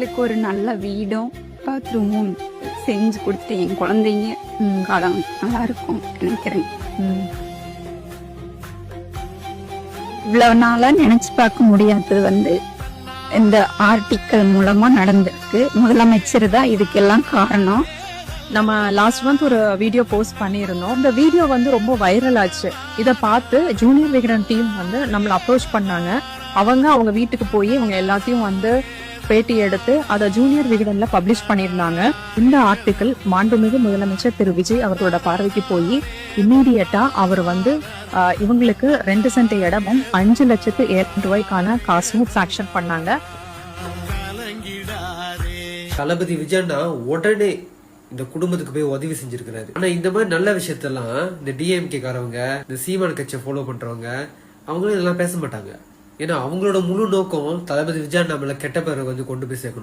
அவங்களுக்கு ஒரு நல்ல வீடும் பாத்ரூமும் செஞ்சு கொடுத்து என் குழந்தைங்க காலம் நல்லா இருக்கும் நினைக்கிறேன். இவ்வளவு நாளா நினைச்சு பார்க்க முடியாதது இந்த ஆர்டிக்கல் மூலமா நடந்திருக்கு. முதலமைச்சர் தான் இதுக்கெல்லாம் காரணம். நம்ம லாஸ்ட் மந்த் ஒரு வீடியோ போஸ்ட் பண்ணியிருந்தோம். இந்த வீடியோ ரொம்ப வைரல் ஆச்சு. இதை பார்த்து ஜூனியர் விகடன் டீம் நம்மளை அப்ரோச் பண்ணாங்க. அவங்க வீட்டுக்கு போய் அவங்க எல்லாத்தையும் பேட்டி எடுத்து அதை ஜூனியர் விகடன்ல பப்ளிஷ் பண்ணியிருந்தாங்க. இந்த ஆர்டிக்கல் மாண்புமிகு முதலமைச்சர் திரு விஜய் அவர்களோட பார்வைக்கு போய் இம்மீடியட்டா அவர் இவங்களுக்கு 2 சென்ட் இடமும் 5,07,000 ரூபாய்க்கான காசும் சாங்ஷன் பண்ணாங்க. தளபதி விஜயண்ணா உடனே இந்த குடும்பத்துக்கு போய் உதவி செஞ்சிருக்கிறாரு. ஆனா இந்த மாதிரி நல்ல விஷயத்தெல்லாம் இந்த டிஎம்கே காரவங்க, இந்த சீமான் கட்சியை ஃபாலோ பண்றவங்க அவங்களும் இதெல்லாம் பேச மாட்டாங்க. ஏன்னா அவங்களோட முழு நோக்கம் தளபதி விஜயண்ணா மேல கெட்ட பேரை கொண்டு போய் சேர்க்கணும்.